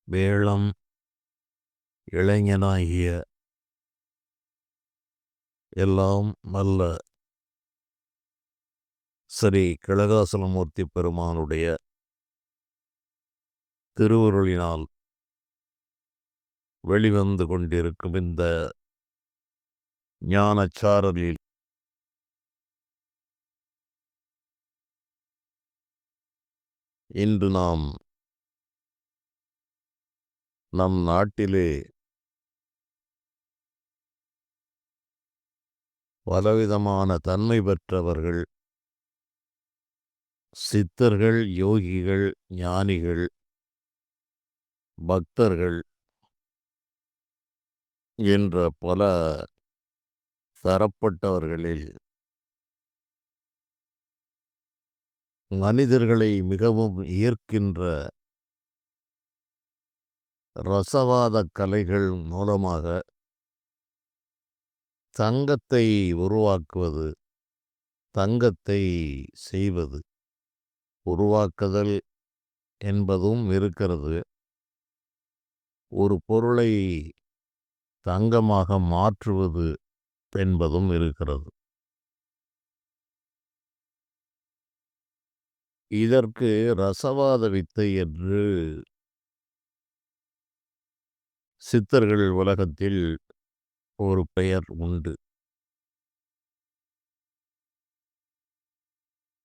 வேளம் இளைஞனாகிய எல்லாம் நல்ல ஸ்ரீ கனகாசலமூர்த்தி பெருமானுடைய திருவருளினால் வெளிவந்து கொண்டிருக்கும் இந்த ஞானச்சாரலில் இன்று நாம் நம் நாட்டிலே பலவிதமான தன்மை பெற்றவர்கள், சித்தர்கள், யோகிகள், ஞானிகள், பக்தர்கள் என்ற பல தரப்பட்டவர்களில் மனிதர்களை மிகவும் ஈர்க்கின்ற ரசவாத கலைகள் மூலமாக தங்கத்தை உருவாக்குவது, தங்கத்தை செய்வது, உருவாக்குதல் என்பதும் இருக்கிறது. ஒரு பொருளை தங்கமாக மாற்றுவது என்பதும் இருக்கிறது. இதற்கு ரசவாத வித்தை என்று சித்தர்கள் உலகத்தில் ஒரு பெயர் உண்டு.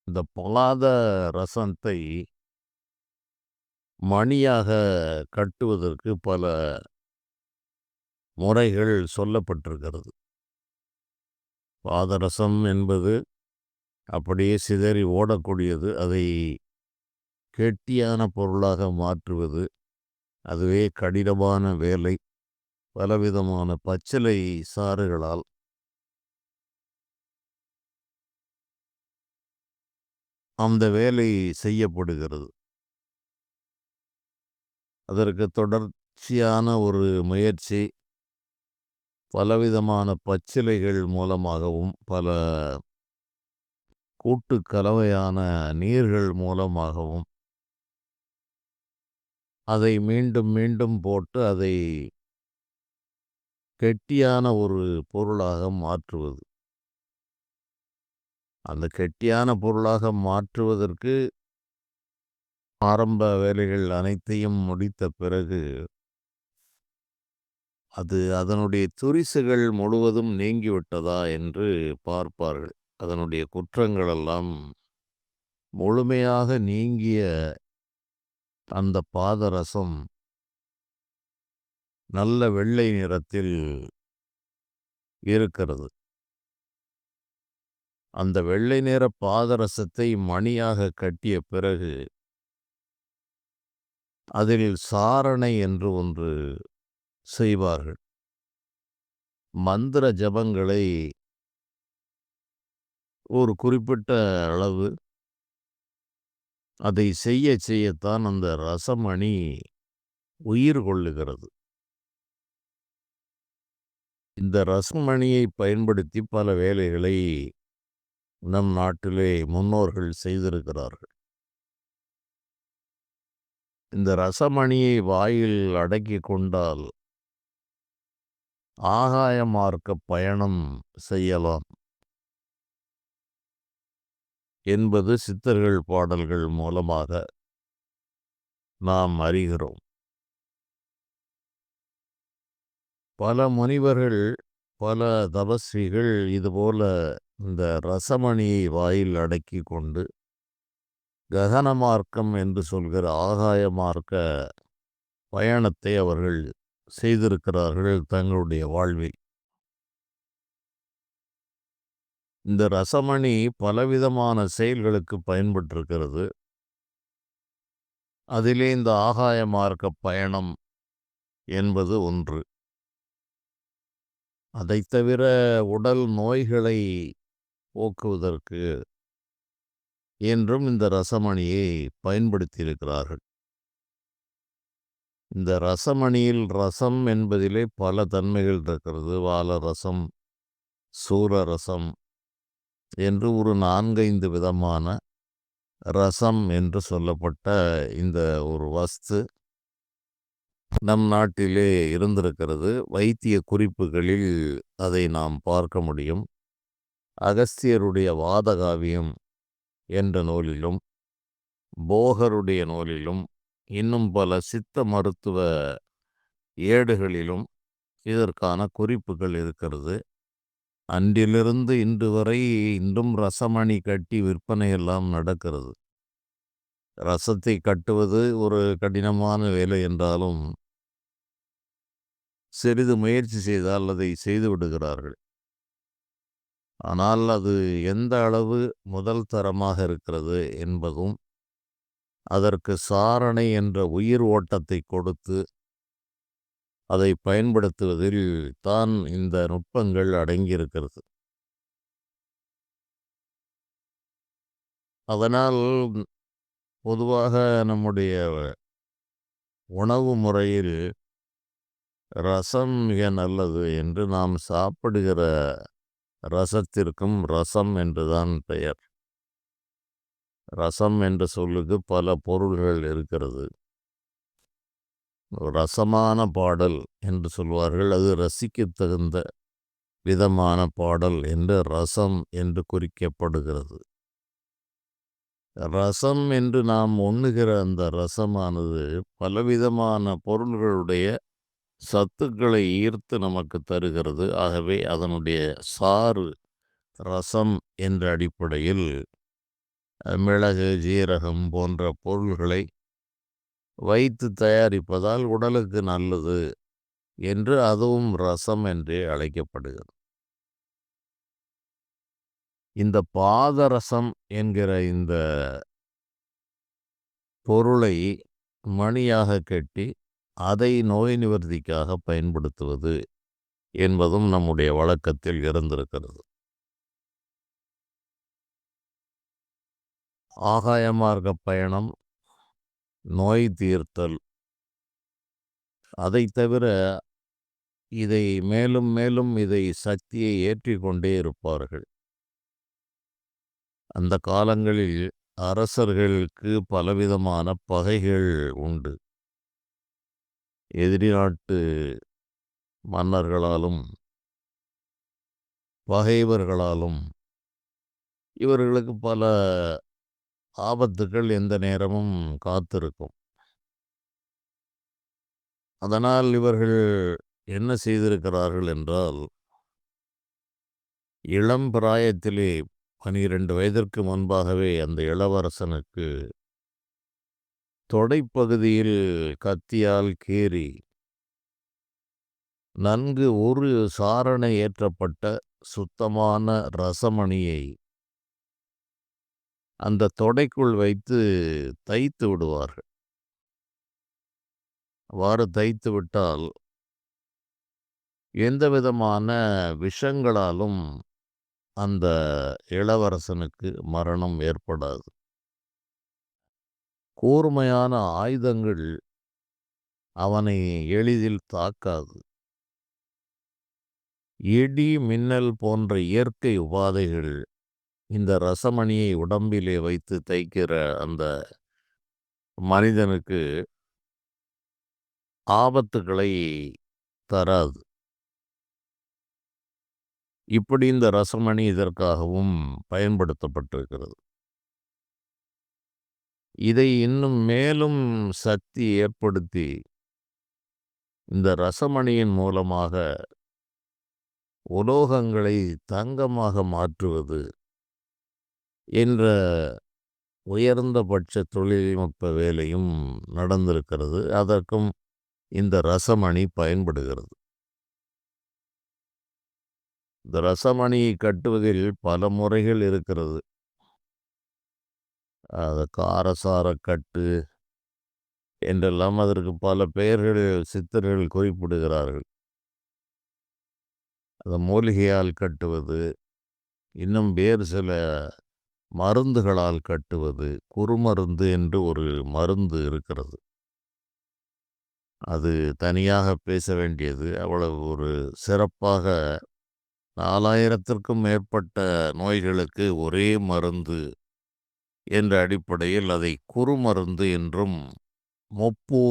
இந்த பொல்லாத ரசத்தை மணியாக கட்டுவதற்கு பல முறைகள் சொல்லப்பட்டிருக்கிறது. பாதரசம் என்பது அப்படியே சிதறி ஓடக்கூடியது. அதை கெட்டியான பொருளாக மாற்றுவது அதுவே கடினமான வேலை. பலவிதமான பச்சிலை சாறுகளால் அந்த வேலை செய்யப்படுகிறது. அதற்கு தொடர்ச்சியான ஒரு முயற்சி பலவிதமான பச்சிலைகள் மூலமாகவும் பல கூட்டு கலவையான நீர்கள் மூலமாகவும் அதை மீண்டும் மீண்டும் போட்டு அதை கெட்டியான ஒரு பொருளாக மாற்றுவது. அந்த கெட்டியான பொருளாக மாற்றுவதற்கு ஆரம்ப வேலைகள் அனைத்தையும் முடித்த பிறகு அது அதனுடைய துரிசுகள் முழுவதும் நீங்கிவிட்டதா என்று பார்ப்பார்கள். அதனுடைய குற்றங்களெல்லாம் முழுமையாக நீங்கிய அந்த பாதரசம் நல்ல வெள்ளை நிறத்தில் இருக்கிறது. அந்த வெள்ளை நிற பாதரசத்தை மணியாக கட்டிய பிறகு அதில் சாரணை என்று ஒன்று செய்வார்கள். மந்திர ஜபங்களை ஒரு குறிப்பிட்ட அளவு அதை செய்ய செய்யத்தான் அந்த ரசமணி உயிர் கொள்ளுகிறது. இந்த ரசமணியை பயன்படுத்தி பல வேலைகளை நம் நாட்டிலே முன்னோர்கள் செய்திருக்கிறார்கள். இந்த ரசமணியை வாயில் அடக்கி கொண்டால் ஆகாய மார்க்க பயணம் செய்யலாம் என்பது சித்தர்கள் பாடல்கள் மூலமாக நாம் அறிகிறோம். பல முனிவர்கள், பல தபஸ்விகள் இதுபோல இந்த ரசமணியை வாயில் அடக்கி கொண்டு ககன மார்க்கம் என்று சொல்கிற ஆகாய மார்க்க பயணத்தை அவர்கள் செய்திருக்கிறார்கள் தங்களுடைய வாழ்வில். இந்த ரசமணி பலவிதமான செயல்களுக்கு பயன்பட்டிருக்கிறது. அதிலே இந்த ஆகாய மார்க்க பயணம் என்பது ஒன்று. அதைத் தவிர உடல் நோய்களை போக்குவதற்கு என்றும் இந்த ரசமணியை பயன்படுத்தியிருக்கிறார்கள். இந்த ரசமணியில் ரசம் என்பதிலே பல தன்மைகள் இருக்கிறது. வாலரசம், சூரரசம் என்று ஒரு 4-5 விதமான ரசம் என்று சொல்லப்பட்ட இந்த ஒரு வஸ்து நம் நாட்டிலே இருந்திருக்கிறது. வைத்திய குறிப்புகளில் அதை நாம் பார்க்க முடியும். அகஸ்தியருடைய வாதகாவியம் என்ற நூலிலும், போகருடைய நூலிலும், இன்னும் பல சித்த மருத்துவ ஏடுகளிலும் இதற்கான குறிப்புகள் இருக்கிறது. அன்றிலிருந்து இன்று வரை இன்றும் ரசமணி கட்டி விற்பனை எல்லாம் நடக்கிறது. ரசத்தை கட்டுவது ஒரு கடினமான வேலை என்றாலும், சிறிது முயற்சி செய்தால் அதை செய்து விடுகிறார்கள். ஆனால் அது எந்த அளவு முதல் தரமாக இருக்கிறது என்பதும், அதற்கு சாரணை என்ற உயிர் ஓட்டத்தை கொடுத்து அதை பயன்படுத்துவதில் தான் இந்த நுட்பங்கள் அடங்கியிருக்கிறது. அதனால் பொதுவாக நம்முடைய உணவு முறையில் ரசம் மிக நல்லது என்று நாம் சாப்பிடுகிற ரசத்திற்கும் ரசம் என்றுதான் பெயர். ரசம் என்ற சொல்லுக்கு பல பொருள்கள் இருக்கிறது. ரசமான பாடல் என்று சொல்வார்கள். அது ரசிக்கத் தகுந்த விதமான பாடல் என்று ரசம் என்று குறிக்கப்படுகிறது. ரசம் என்று நாம் உண்ணுகிற அந்த ரசமானது பலவிதமான பொருள்களுடைய சத்துக்களை ஈர்த்து நமக்கு தருகிறது. ஆகவே அதனுடைய சாறு ரசம் என்ற அடிப்படையில் மிளகு, ஜீரகம் போன்ற பொருள்களை வைத்து தயாரிப்பதால் உடலுக்கு நல்லது என்று அதுவும் ரசம் என்றே அழைக்கப்படுகிறது. இந்த பாதரசம் என்கிற இந்த பொருளை மணியாக கட்டி அதை நோய் நிவர்த்திக்காக பயன்படுத்துவது என்பதும் நம்முடைய வழக்கத்தில் இருந்திருக்கிறது. ஆகாய மார்க்க பயணம், நோய் தீர்த்தல், அதை தவிர இதை மேலும் மேலும் இதை சக்தியை ஏற்றிக்கொண்டே இருப்பார்கள். அந்த காலங்களில் அரசர்களுக்கு பலவிதமான பகைகள் உண்டு. எதிரி நாட்டு மன்னர்களாலும் பகைவர்களாலும் இவர்களுக்கு பல ஆபத்துக்கள் எந்த நேரமும் காத்திருக்கும். அதனால் இவர்கள் என்ன செய்திருக்கிறார்கள் என்றால், இளம் பிராயத்திலே 12 வயதிற்கு முன்பாகவே அந்த இளவரசனுக்கு தொடைப்பகுதியில் கத்தியால் கீறி நன்கு ஒரு சாரணை ஏற்றப்பட்ட சுத்தமான ரசமணியை அந்த தொடைக்குள் வைத்து தைத்து விடுவார்கள். அவ்வாறு தைத்து விட்டால் எந்த விதமான விஷங்களாலும் அந்த இளவரசனுக்கு மரணம் ஏற்படாது. கூர்மையான ஆயுதங்கள் அவனை எளிதில் தாக்காது. இடி, மின்னல் போன்ற இயற்கை உபாதைகள் இந்த ரசமணியை உடம்பிலே வைத்து தைக்கிற அந்த மனிதனுக்கு ஆபத்துக்களை தராது. இப்படி இந்த ரசமணி இதற்காகவும் பயன்படுத்தப்பட்டிருக்கிறது. இதை இன்னும் மேலும் சக்தி ஏற்படுத்தி இந்த ரசமணியின் மூலமாக உலோகங்களை தங்கமாக மாற்றுவது என்ற உயர்ந்தபட்ச தொழில்நுட்ப வேலையும் நடந்திருக்கிறது. அதற்கும் இந்த ரசமணி பயன்படுகிறது. இந்த ரசமணியை கட்டுவதில் பல முறைகள் இருக்கிறது. அது காரசார கட்டு என்றெல்லாம் அதற்கு பல பெயர்கள் சித்தர்கள் குறிப்பிடுகிறார்கள். அந்த மூலிகையால் கட்டுவது, இன்னும் வேறு சில மருந்துகளால் கட்டுவது. குறுமருந்து என்று ஒரு மருந்து இருக்கிறது. அது தனியாக பேச வேண்டியது. அவ்வளவு ஒரு சிறப்பாக 4000த்திற்கும் மேற்பட்ட நோய்களுக்கு ஒரே மருந்து என்ற அடிப்படையில் அதை குறுமருந்து என்றும், முப்பு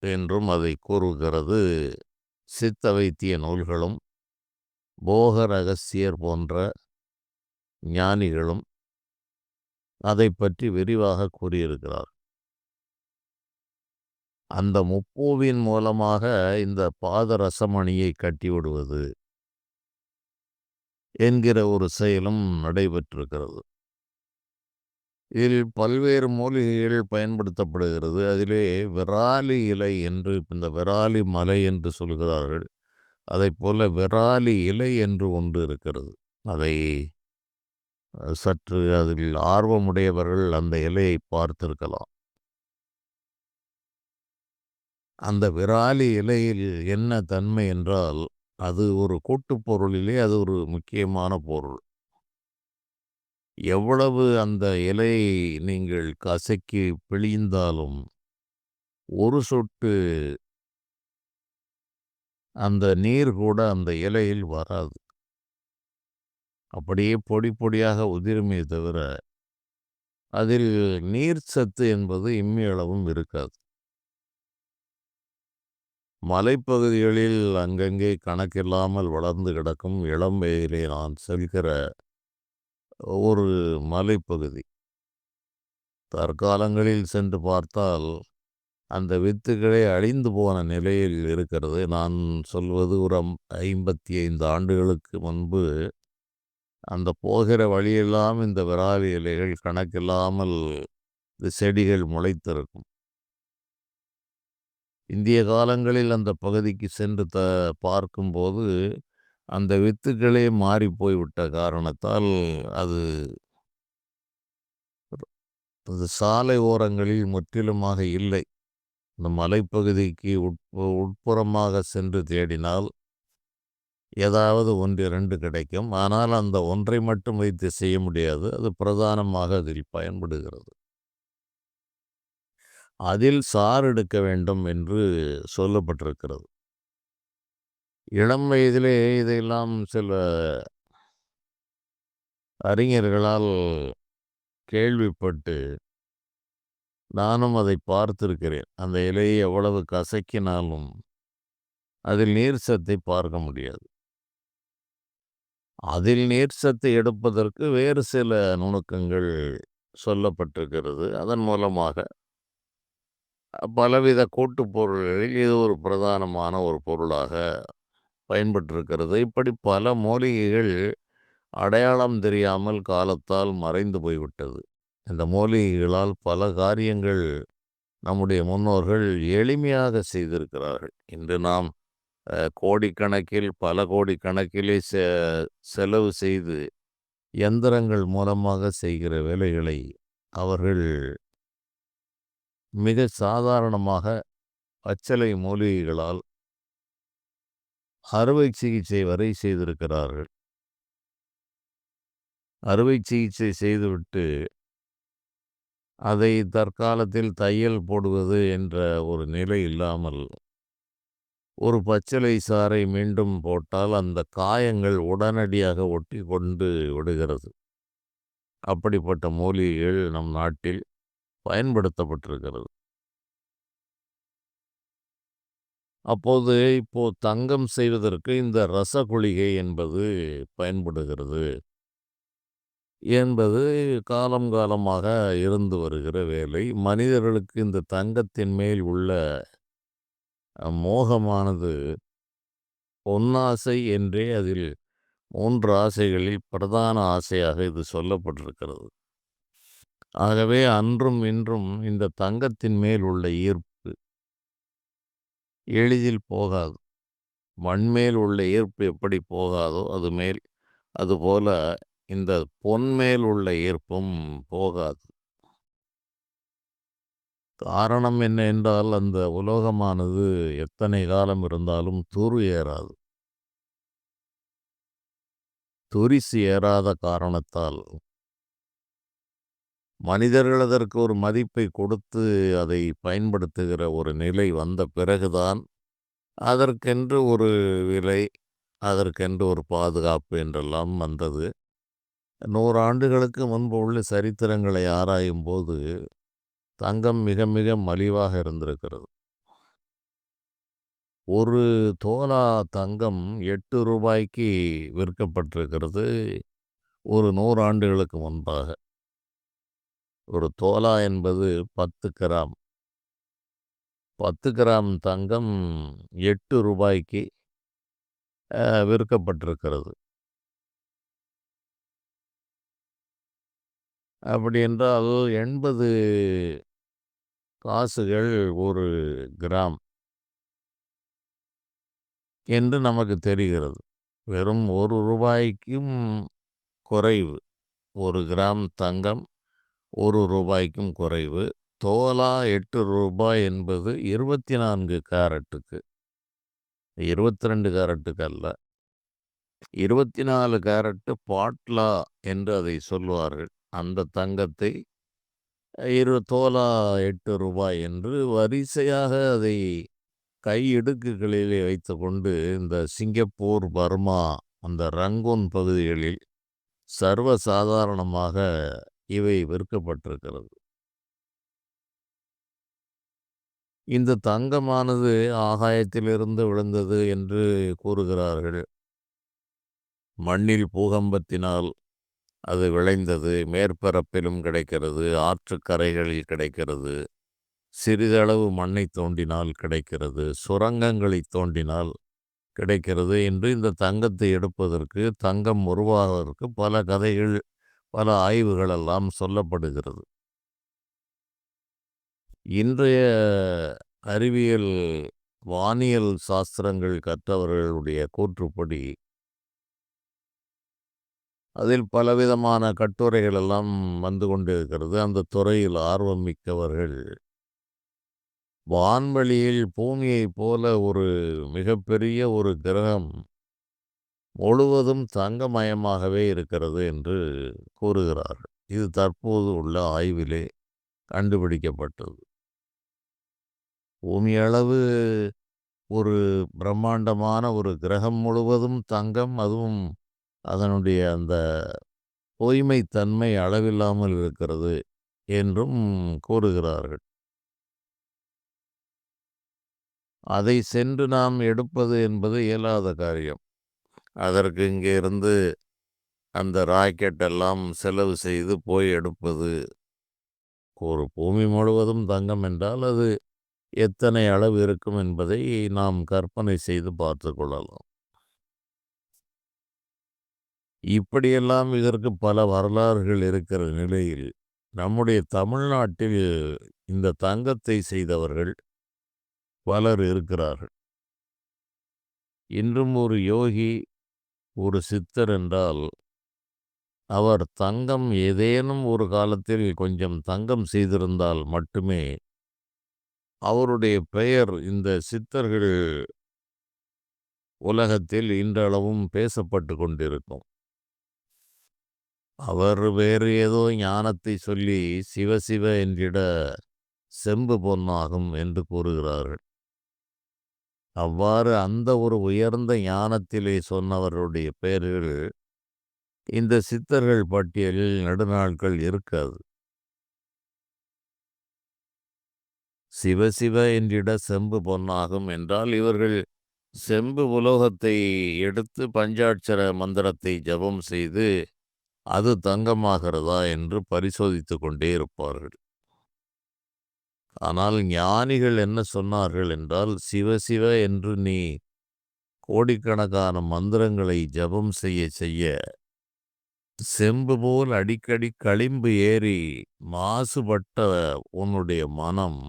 என்றும் அதை கூறுகிறது சித்த வைத்திய நூல்களும் போக ரகசியர் போன்ற ஞானிகளும் அதை பற்றி விரிவாக கூறியிருக்கிறார். அந்த முப்பூவின் மூலமாக இந்த பாதரசமணியை கட்டிவிடுவது என்கிற ஒரு செயலும் நடைபெற்றிருக்கிறது. இதில் பல்வேறு மூலிகைகள் பயன்படுத்தப்படுகிறது. அதிலே விராலி இலை என்று, இந்த விராலி மலை என்று சொல்கிறார்கள். அதைப்போல விராலி இலை என்று ஒன்று இருக்கிறது. அதை சற்று அதில் ஆர்வமுடையவர்கள் அந்த இலையை பார்த்திருக்கலாம். அந்த விராலி இலையில் என்ன தன்மை என்றால், அது ஒரு கூட்டுப் பொருளிலே அது ஒரு முக்கியமான பொருள். எவ்வளவு அந்த இலையை நீங்கள் கசக்கி பிழிந்தாலும் ஒரு சொட்டு அந்த நீர் கூட அந்த இலையில் வராது. அப்படியே பொடி பொடியாக உதிருமே தவிர அதில் நீர் சத்து என்பது இம்மியளவும் இருக்காது. மலைப்பகுதிகளில் அங்கங்கே கணக்கில்லாமல் வளர்ந்து கிடக்கும் இளம் வயதிலே நான் செல்கிற ஒரு மலைப்பகுதி. தற்காலங்களில் சென்று பார்த்தால் அந்த வித்துகளே அழிந்து போன நிலையில் இருக்கிறது. நான் சொல்வது ஒரு 55 ஆண்டுகளுக்கு முன்பு அந்த போகிற வழியெல்லாம் இந்த விராலி இலைகள் கணக்கில்லாமல் இந்த செடிகள் முளைத்திருக்கும். இந்திய காலங்களில் அந்த பகுதிக்கு சென்று பார்க்கும்போது அந்த வித்துகளே மாறி போய்விட்ட காரணத்தால் அது சாலை ஓரங்களில் முற்றிலுமாக இல்லை. இந்த மலைப்பகுதிக்கு உட்புறமாக சென்று தேடினால் ஏதாவது 1, 2 கிடைக்கும். ஆனால் அந்த ஒன்றை மட்டும் வைத்து செய்ய முடியாது. அது பிரதானமாக அதில் பயன்படுகிறது. அதில் சாறு எடுக்க வேண்டும் என்று சொல்லப்பட்டிருக்கிறது. இளம் வயதிலே இதையெல்லாம் சில அறிஞர்களால் கேள்விப்பட்டு நானும் அதை பார்த்திருக்கிறேன். அந்த இலையை எவ்வளவு கசக்கினாலும் அதில் நீர் சத்தை பார்க்க முடியாது. அதில் நீர் சத்தை எடுப்பதற்கு வேறு சில நுணுக்கங்கள் சொல்லப்பட்டிருக்கிறது. அதன் மூலமாக பலவித கூட்டுப் பொருள்களில் இது ஒரு பிரதானமான ஒரு பொருளாக பயன்பட்டிருக்கிறது. இப்படி பல மூலிகைகள் அடையாளம் தெரியாமல் காலத்தால் மறைந்து போய்விட்டது. இந்த மூலிகைகளால் பல காரியங்கள் நம்முடைய முன்னோர்கள் எளிமையாக செய்திருக்கிறார்கள். இன்று நாம் கோடிக்கணக்கில் பல கோடிக்கணக்கிலே செலவு செய்து எந்திரங்கள் மூலமாக செய்கிற வேலைகளை அவர்கள் மிக சாதாரணமாக பச்சிலை மூலிகைகளால் அறுவை சிகிச்சை வரை செய்திருக்கிறார்கள். அறுவை சிகிச்சை செய்துவிட்டு அதை தற்காலத்தில் தையல் போடுவது என்ற ஒரு நிலை இல்லாமல் ஒரு பச்சிலை சாறை மீண்டும் போட்டால் அந்த காயங்கள் உடனடியாக ஒட்டி கொண்டு விடுகிறது. அப்படிப்பட்ட மூலிகைகள் நம் நாட்டில் பயன்படுத்தப்பட்டிருக்கிறது. அப்போது இப்போ தங்கம் செய்வதற்கு இந்த ரசகுளிகை என்பது பயன்படுகிறது என்பது காலம் காலமாக இருந்து வருகிற வேலை. மனிதர்களுக்கு இந்த தங்கத்தின் மேல் உள்ள மோகமானது பொன்னாசை என்றே அதில் 3 ஆசைகளில் பிரதான ஆசையாக இது சொல்லப்பட்டிருக்கிறது. ஆகவே அன்றும் இன்றும் இந்த தங்கத்தின் மேல் உள்ள ஈர்ப்பு எளிதில் போகாது. மண்மேல் உள்ள ஈர்ப்பு எப்படி போகாதோ அதுபோல இந்த பொன்மேல் உள்ள ஈர்ப்பும் போகாது. காரணம் என்ன என்றால் அந்த உலோகமானது எத்தனை காலம் இருந்தாலும் துரு ஏறாது. துரிசு ஏறாத காரணத்தால் மனிதர்கள் அதற்கு ஒரு மதிப்பை கொடுத்து அதை பயன்படுத்துகிற ஒரு நிலை வந்த பிறகுதான் அதற்கென்று ஒரு விலை, அதற்கென்று ஒரு பாதுகாப்பு என்றெல்லாம் வந்தது. 100 ஆண்டுகளுக்கு முன்பு உள்ள சரித்திரங்களை ஆராயும் போது தங்கம் மிக மிக மலிவாக இருந்திருக்கிறது. ஒரு தோலா தங்கம் ரூ. 8க்கு விற்கப்பட்டிருக்கிறது ஒரு 100 ஆண்டுகளுக்கு முன்பாக. ஒரு தோலா என்பது 10 கிராம். 10 கிராம் தங்கம் ரூ. 8க்கு விற்கப்பட்டிருக்கிறது. அப்படி என்றால் 80 காசுகள் ஒரு கிராம் என்று நமக்கு தெரிகிறது. வெறும் ரூ. 1க்கும் குறைவு. 1 கிராம் தங்கம் ரூ. 1க்கும் குறைவு. தோலா ரூ. 8 என்பது 24 கேரட்டுக்கு. 22 கேரட்டுக்கு அல்ல. 24 கேரட்டு பாட்லா என்று அதை சொல்வார்கள். அந்த தங்கத்தை தோலா ரூ. 8 என்று வரிசையாக அதை கை இடுக்குகளிலே வைத்துக்கொண்டு இந்த சிங்கப்பூர், பர்மா, அந்த ரங்கூன் பகுதிகளில் சர்வசாதாரணமாக இவை விற்கப்பட்டிருக்கிறது. இந்த தங்கமானது ஆகாயத்திலிருந்து விழுந்தது என்று கூறுகிறார்கள். மண்ணில் பூகம்பத்தினால் அது விளைந்தது. மேற்பரப்பிலும் கிடைக்கிறது, ஆற்றுக்கரைகளில் கிடைக்கிறது, சிறிதளவு மண்ணை தோண்டினால் கிடைக்கிறது, சுரங்கங்களை தோண்டினால் கிடைக்கிறது என்று இந்த தங்கத்தை எடுப்பதற்கு, தங்கம் உருவாவதற்கு பல கதைகள், பல ஆய்வுகள் எல்லாம் சொல்லப்படுகிறது. இன்றைய அறிவியல், வானியல் சாஸ்திரங்கள் கற்றவர்களுடைய கூற்றுப்படி அதில் பலவிதமான கட்டுரைகள் எல்லாம் வந்து கொண்டிருக்கிறது. அந்த துறையில் ஆர்வம் மிக்கவர்கள் வான்வெளியில் பூமியைப் போல ஒரு மிகப்பெரிய ஒரு கிரகம் முழுவதும் தங்கமயமாகவே இருக்கிறது என்று கூறுகிறார்கள். இது தற்போது உள்ள ஆய்விலே கண்டுபிடிக்கப்பட்டது. பூமியளவு ஒரு பிரம்மாண்டமான ஒரு கிரகம் முழுவதும் தங்கம், அதுவும் அதனுடைய அந்த தூய்மைத்தன்மை அளவில்லாமல் இருக்கிறது என்றும் கூறுகிறார்கள். அதை சென்று நாம் எடுப்பது என்பது இயலாத காரியம். அதற்கு இங்கே இருந்து அந்த ராக்கெட் எல்லாம் செலவு செய்து போய் எடுப்பது. ஒரு பூமி முழுவதும் தங்கம் என்றால் அது எத்தனை அளவு இருக்கும் என்பதை நாம் கற்பனை செய்து பார்த்து கொள்ளலாம். இப்படியெல்லாம் இதற்கு பல வரலாறுகள் இருக்கிற நிலையில் நம்முடைய தமிழ்நாட்டில் இந்த தங்கத்தை செய்தவர்கள் பலர் இருக்கிறார்கள். இன்றும் ஒரு யோகி, ஒரு சித்தர் என்றால் அவர் தங்கம் ஏதேனும் ஒரு காலத்தில் கொஞ்சம் தங்கம் செய்திருந்தால் மட்டுமே அவருடைய பெயர் இந்த சித்தர்கள் உலகத்தில் இன்றளவும் பேசப்பட்டு கொண்டிருக்கும். அவர் வேறு ஏதோ ஞானத்தை சொல்லி சிவ சிவ என்றிட செம்பு பொன்னாகும் என்று கூறுகிறார்கள். அவ்வாறு அந்த ஒரு உயர்ந்த ஞானத்திலே சொன்னவருடைய பெயர்கள் இந்த சித்தர்கள் பட்டியலில் நெடுநாட்கள் இருக்காது. சிவ சிவ என்றிட செம்பு பொன்னாகும் என்றால் இவர்கள் செம்பு உலோகத்தை எடுத்து பஞ்சாட்சர மந்திரத்தை ஜபம் செய்து அது தங்கமாகிறதா என்று பரிசோதித்து கொண்டே இருப்பார்கள். ஆனால் ஞானிகள் என்ன சொன்னார்கள் என்றால், சிவ சிவ என்று நீ கோடிக்கணக்கான மந்திரங்களை ஜபம் செய்ய செய்ய செம்பு போல் அடிக்கடி களிம்பு ஏறி மாசுபட்ட உன்னுடைய மனம்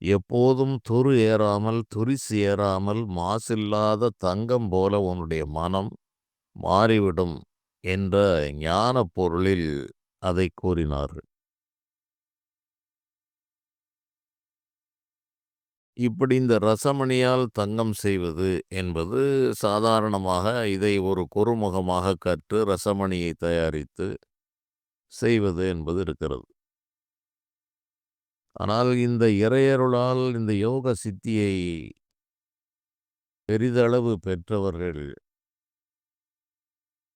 எப்போதும் துரு ஏறாமல், துரிசு ஏறாமல், மாசில்லாத தங்கம் போல உன்னுடைய மனம் மாறிவிடும் என்ற ஞான பொருளில் அதை கூறினார்கள். இப்படி இந்த ரசமணியால் தங்கம் செய்வது என்பது சாதாரணமாக இதை ஒரு குறுமுகமாக கற்று ரசமணியை தயாரித்து செய்வது என்பது இருக்கிறது. ஆனால் இந்த இறையருளால் இந்த யோக சித்தியை பெரிதளவு பெற்றவர்கள்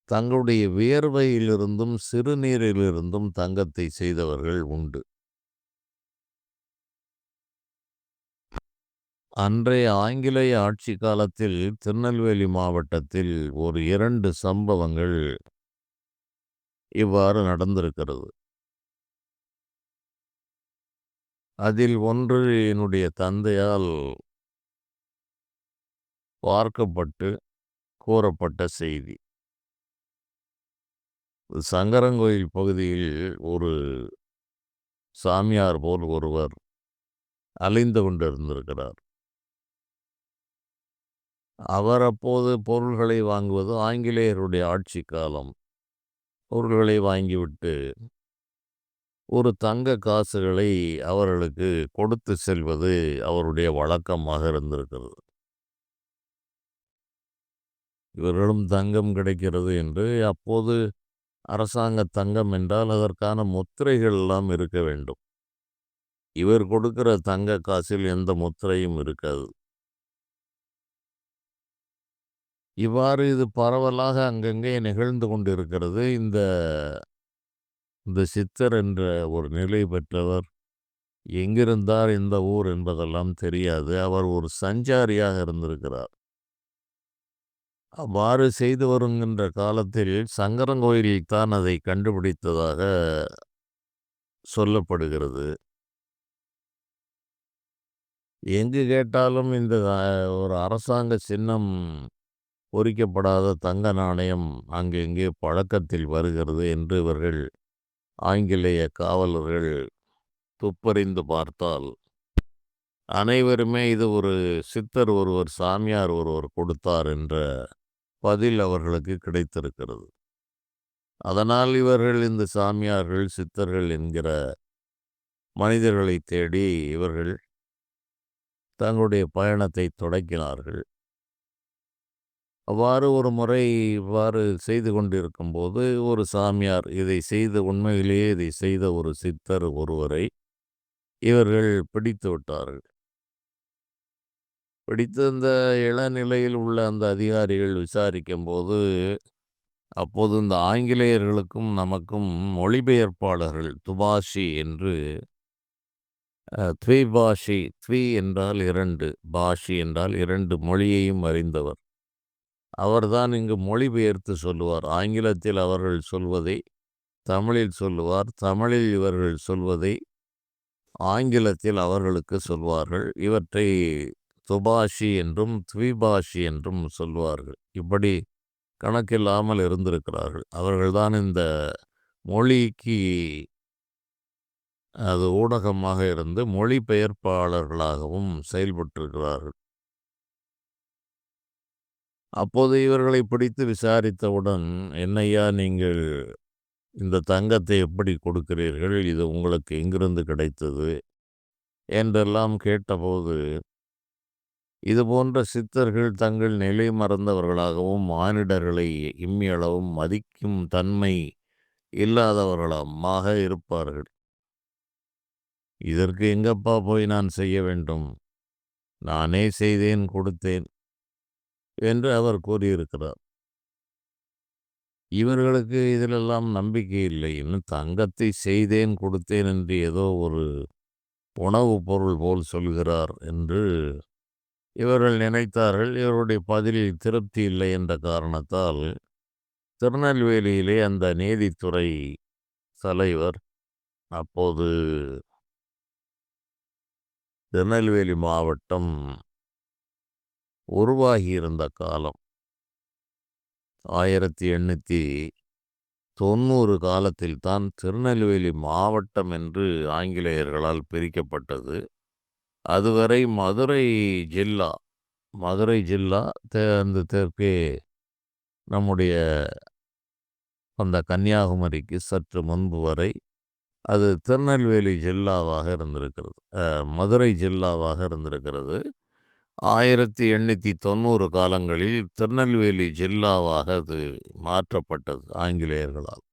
தங்களுடைய வியர்வையிலிருந்தும் சிறுநீரிலிருந்தும் தங்கத்தை செய்தவர்கள் உண்டு. அன்றைய ஆங்கிலேய ஆட்சி காலத்தில் திருநெல்வேலி மாவட்டத்தில் ஒரு 2 சம்பவங்கள் இவ்வாறு நடந்திருக்கிறது. அதில் ஒன்று என்னுடைய தந்தையால் பார்க்கப்பட்டு கூறப்பட்ட செய்தி. சங்கரன்கோயில் பகுதியில் ஒரு சாமியார் போல் ஒருவர் அலைந்து கொண்டிருந்திருக்கிறார். அவர் அப்போது பொருள்களை வாங்குவது ஆங்கிலேயருடைய ஆட்சி காலம். பொருள்களை வாங்கிவிட்டு ஒரு தங்க காசுகளை அவர்களுக்கு கொடுத்து செல்வது அவருடைய வழக்கமாக இருந்திருக்கிறது. இவர்களும் தங்கம் கிடைக்கிறது என்று அப்போது அரசாங்க தங்கம் என்றால் அதற்கான முத்திரைகள் எல்லாம் இருக்க வேண்டும். இவர் கொடுக்கிற தங்க காசில் எந்த முத்திரையும் இருக்காது. இவ்வாறு இது பரவலாக அங்கங்கே நிகழ்ந்து கொண்டிருக்கிறது. இந்த இந்த சித்தர் என்ற ஒரு நிலை பெற்றவர் எங்கிருந்தார், இந்த ஊர் என்பதெல்லாம் தெரியாது. அவர் ஒரு சஞ்சாரியாக இருந்திருக்கிறார். அவ்வாறு செய்து வருகின்ற காலத்தில் சங்கரன்கோயிலில் தான் அதை கண்டுபிடித்ததாக சொல்லப்படுகிறது. எங்கு கேட்டாலும் இந்த ஒரு அரசாங்க சின்னம் பொறிக்கப்படாத தங்க நாணயம் அங்கங்கே பழக்கத்தில் வருகிறது என்று இவர்கள் ஆங்கிலேய காவலர்கள் துப்பறிந்து பார்த்தால் அனைவருமே இது ஒரு சித்தர் ஒருவர், சாமியார் ஒருவர் கொடுத்தார் என்ற பதில் அவர்களுக்கு கிடைத்திருக்கிறது. அதனால் இவர்கள் இந்த சாமியார்கள், சித்தர்கள் என்கிற மனிதர்களை தேடி இவர்கள் தங்களுடைய பயணத்தை தொடங்கினார்கள். அவ்வாறு ஒரு முறை இவ்வாறு செய்து கொண்டிருக்கும்போது ஒரு சாமியார் உண்மையிலேயே இதை செய்த ஒரு சித்தர் ஒருவரை இவர்கள் பிடித்து விட்டார்கள். பிடித்து இந்த இளநிலையில் உள்ள அந்த அதிகாரிகள் விசாரிக்கும்போது, அப்போது இந்த ஆங்கிலேயர்களுக்கும் நமக்கும் மொழிபெயர்ப்பாளர்கள் துபாஷி என்று த்விபாஷி, த்வி என்றால் 2, பாஷி என்றால் 2 மொழியையும் அறிந்தவர். அவர்தான் இங்கு மொழிபெயர்த்து சொல்லுவார். ஆங்கிலத்தில் அவர்கள் சொல்வதை தமிழில் சொல்லுவார். தமிழில் இவர்கள் சொல்வதை ஆங்கிலத்தில் அவர்களுக்கு சொல்வார்கள். இவற்றை துபாஷி என்றும் த்விபாஷி என்றும் சொல்வார்கள். இப்படி கணக்கில்லாமல் இருந்திருக்கிறார்கள். அவர்கள்தான் இந்த மொழிக்கு அது ஊடகமாக இருந்து மொழிபெயர்ப்பாளர்களாகவும் செயல்பட்டிருக்கிறார்கள். அப்போது இவர்களை பிடித்து விசாரித்தவுடன், "என்னய்யா நீங்கள் இந்த தங்கத்தை எப்படி கொடுக்கிறீர்கள்? இது உங்களுக்கு எங்கிருந்து கிடைத்தது?" என்றெல்லாம் கேட்டபோது, இதுபோன்ற சித்தர்கள் தங்கள் நிலை மறந்தவர்களாகவும், மானிடர்களை இம்மியளவும் மதிக்கும் தன்மை இல்லாதவர்களுமாக இருப்பார்கள். இதற்கு எங்கப்பா போய் நான் செய்ய வேண்டும்? நானே செய்தேன், கொடுத்தேன் என்று அவர் கூறியிருக்கிறார். இவர்களுக்கு இதிலெல்லாம் நம்பிக்கை இல்லை. இன்னும் தங்கத்தை செய்தேன், கொடுத்தேன் என்று ஏதோ ஒரு உணவுப் பொருள் போல் சொல்கிறார் என்று இவர்கள் நினைத்தார்கள். இவருடைய பதிலில் திருப்தி இல்லை என்ற காரணத்தால் திருநெல்வேலியிலே அந்த நீதித்துறை தலைவர், அப்போது திருநெல்வேலி மாவட்டம் உருவாகியிருந்த காலம் 1890 காலத்தில் தான் திருநெல்வேலி மாவட்டம் என்று ஆங்கிலேயர்களால் பிரிக்கப்பட்டது. அதுவரை ஜில்லா மதுரை ஜில்லா அந்த தெற்கே நம்முடைய அந்த கன்னியாகுமரிக்கு சற்று முன்பு வரை அது திருநெல்வேலி ஜில்லாவாக இருந்திருக்கிறது. மதுரை ஜில்லாவாக இருந்திருக்கிறது. 1890 காலங்களில் திருநெல்வேலி ஜில்லாவாக அது மாற்றப்பட்டது ஆங்கிலேயர்களால்.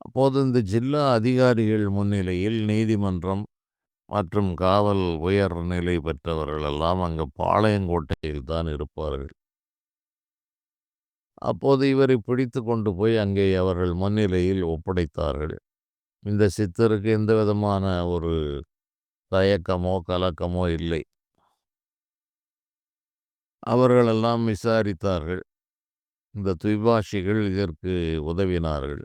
அப்போது இந்த ஜில்லா அதிகாரிகள் முன்னிலையில் நீதிமன்றம் மற்றும் காவல் உயர் நிலை பெற்றவர்கள் எல்லாம் அங்கு பாளையங்கோட்டையில் தான் இருப்பார்கள். அப்போது இவரை பிடித்து கொண்டு போய் அங்கே அவர்கள் முன்னிலையில் ஒப்படைத்தார்கள். இந்த சித்தருக்கு எந்த விதமான ஒரு தயக்கமோ கலக்கமோ இல்லை. அவர்களெல்லாம் விசாரித்தார்கள். இந்த துய்பாஷிகள் இதற்கு உதவினார்கள்.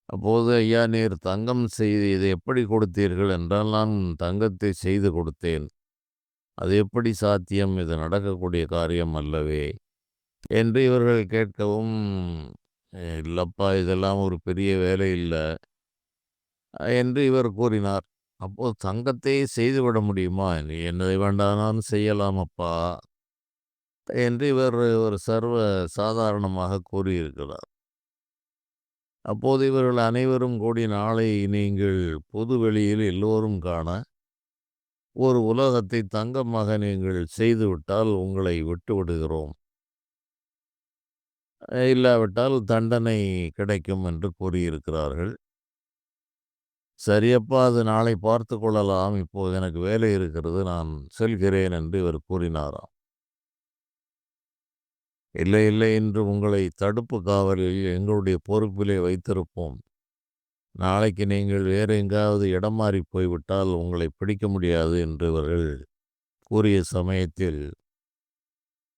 அப்போது, "ஐயா, நீர் தங்கம் செய்து இதை எப்படி கொடுத்தீர்கள்?" என்றால், "நான் தங்கத்தை செய்து கொடுத்தேன்." "அது எப்படி சாத்தியம்? இது நடக்கக்கூடிய காரியம் அல்லவே!" என்று இவர்கள் கேட்கவும், இல்லப்பா, இதெல்லாம் ஒரு பெரிய வேலை இல்ல." என்று இவர் கூறினார். அப்போது, "தங்கத்தையே செய்துவிட முடியுமா? நீ என்னதை வேண்டானாலும் செய்யலாம் அப்பா." என்று இவர் ஒரு சர்வ சாதாரணமாக கூறியிருக்கிறார். அப்போது இவர்கள் அனைவரும் கூடி, "நாளை நீங்கள் பொது வெளியில் எல்லோரும் காண ஒரு உலோகத்தை தங்கமாக நீங்கள் செய்துவிட்டால் உங்களை விட்டுவிடுகிறோம். இல்லாவிட்டால் தண்டனை கிடைக்கும்" என்று கூறியிருக்கிறார்கள். "சரியப்பா, அது நாளை பார்த்துக் கொள்ளலாம். இப்போது எனக்கு வேலை இருக்கிறது. நான் செல்கிறேன்" என்று இவர் கூறினாராம். "இல்லை, இல்லை, இன்று உங்களை தடுப்பு காவலில் எங்களுடைய பொறுப்பிலே வைத்திருப்போம். நாளைக்கு நீங்கள் வேறு எங்காவது இடம் மாறி போய்விட்டால் உங்களை பிடிக்க முடியாது" என்று இவர்கள் கூறிய சமயத்தில்,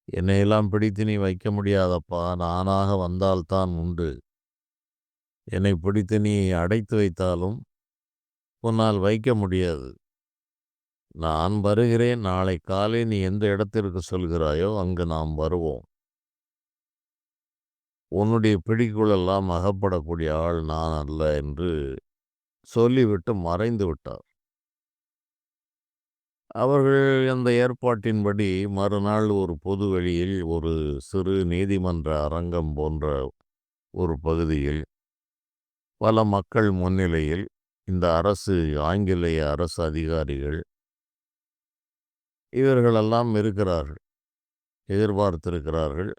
"என்னையெல்லாம் பிடித்து நீ வைக்க முடியாதப்பா. நானாக வந்தால்தான் உண்டு. என்னை பிடித்து நீ அடைத்து வைத்தாலும் உன்னால் வைக்க முடியாது. நான் வருகிறேன். நாளை காலை நீ எந்த இடத்திற்கு சொல்கிறாயோ அங்கு நாம் வருவோம். உன்னுடைய பிடிக்குள்ளெல்லாம் அகப்படக்கூடிய ஆள் நான் அல்ல" என்று சொல்லிவிட்டு மறைந்து விட்டார். அவர்கள் அந்த ஏற்பாட்டின்படி மறுநாள் ஒரு பொது வெளியில், ஒரு சிறு நீதிமன்ற அரங்கம் போன்ற ஒரு பகுதியில், பல மக்கள் முன்னிலையில், இந்த ஆங்கிலேய அரசு அதிகாரிகள் இவர்களெல்லாம் இருக்கிறார்கள், எதிர்பார்த்திருக்கிறார்கள்.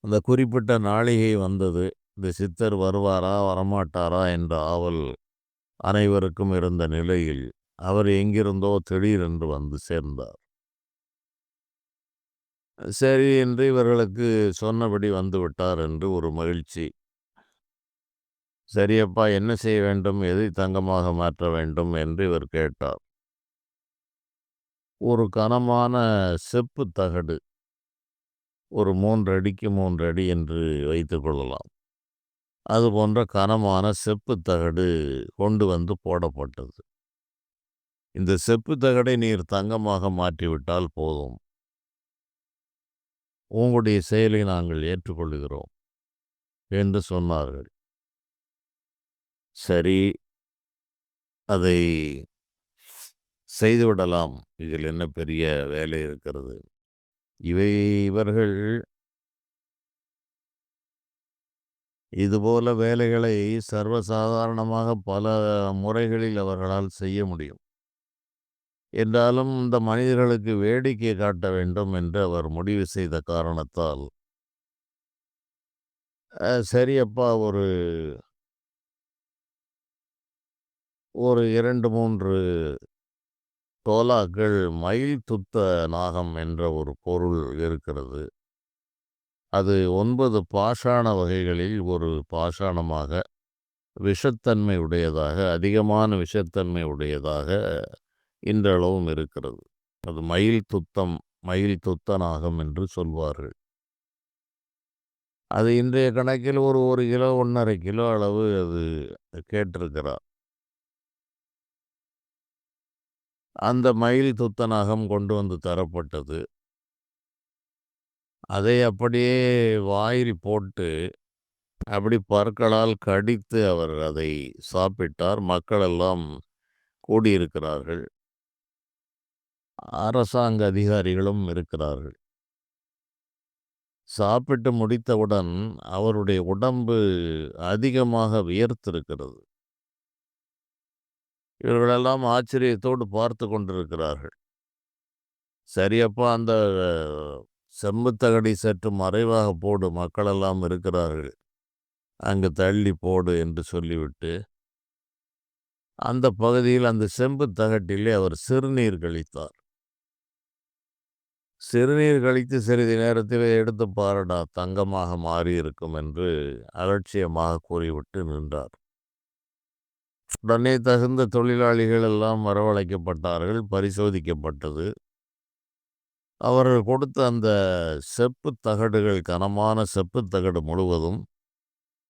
அந்த குறிப்பிட்ட நாளிகை வந்தது. இந்த சித்தர் வருவாரா, வரமாட்டாரா என்ற ஆவல் அனைவருக்கும் இருந்த நிலையில், அவர் எங்கிருந்தோ திடீரென்று வந்து சேர்ந்தார். சரி என்று இவர்களுக்கு சொன்னபடி வந்துவிட்டார் என்று ஒரு மகிழ்ச்சி. "சரியப்பா, என்ன செய்ய வேண்டும்? எதை தங்கமாக மாற்ற வேண்டும்?" என்று இவர் கேட்டார். ஒரு கனமான செப்பு தகடு, ஒரு 3 அடிக்கு 3 அடி என்று வைத்துக் கொள்ளலாம். அது போன்ற கனமான செப்பு தகடு கொண்டு வந்து போடப்பட்டது. "இந்த செப்பு தகடை நீர் தங்கமாக மாற்றிவிட்டால் போதும். உங்களுடைய செயலை நாங்கள் ஏற்றுக்கொள்கிறோம்" என்று சொன்னார்கள். சரி, அதை செய்துவிடலாம். இதில் என்ன பெரிய வேலை இருக்கிறது? இவர்கள் இதுபோல வேலைகளை சர்வசாதாரணமாக பல முறைகளில் அவர்களால் செய்ய முடியும். என்றாலும் இந்த மனிதர்களுக்கு வேடிக்கை காட்ட வேண்டும் என்று அவர் முடிவு செய்த காரணத்தால், "சரி அப்பா, ஒரு ஒரு 2, 3 தோலாக்கள் மயில் துத்த நாகம் என்ற ஒரு பொருள் இருக்கிறது. அது 9 பாஷாண வகைகளில் ஒரு பாஷாணமாக, விஷத்தன்மை உடையதாக, அதிகமான விஷத்தன்மை உடையதாக இன்றளவும் இருக்கிறது. அது மயில் துத்தநாகம் என்று சொல்வார்கள். அது இன்றைய கணக்கில் ஒரு 1 கிலோ, 1 1/2 கிலோ அளவு அது கேட்டிருக்கிறார். அந்த மயில் துத்தநாகம் கொண்டு வந்து தரப்பட்டது. அதை அப்படியே வாயில் போட்டு, அப்படி பற்களால் கடித்து அவர் அதை சாப்பிட்டார். மக்களெல்லாம் கூடியிருக்கிறார்கள். அரசாங்க அதிகாரிகளும் இருக்கிறார்கள். சாப்பிட்டு முடித்தவுடன் அவருடைய உடம்பு அதிகமாக வியர்த்திருக்கிறது. இவர்களெல்லாம் ஆச்சரியத்தோடு பார்த்து கொண்டிருக்கிறார்கள். "சரியப்பா, அந்த செம்புத்தகடை சற்று மறைவாக போடு, மக்களெல்லாம் இருக்கிறார்கள். அங்கு தள்ளி போடு" என்று சொல்லிவிட்டு, அந்த பகுதியில் அந்த செம்பு தகட்டிலே அவர் சிறுநீர் கழித்தார். சிறுநீர் கழித்து சிறிது நேரத்திலே, "எடுத்து பாருடா, தங்கமாக மாறியிருக்கும்" என்று அலட்சியமாக கூறிவிட்டு நின்றார். உடனே தகுந்த தொழிலாளிகள் எல்லாம் வரவழைக்கப்பட்டார்கள். பரிசோதிக்கப்பட்டது. அவர்கள் கொடுத்த அந்த செப்பு தகடுகள், கனமான செப்பு தகடு முழுவதும்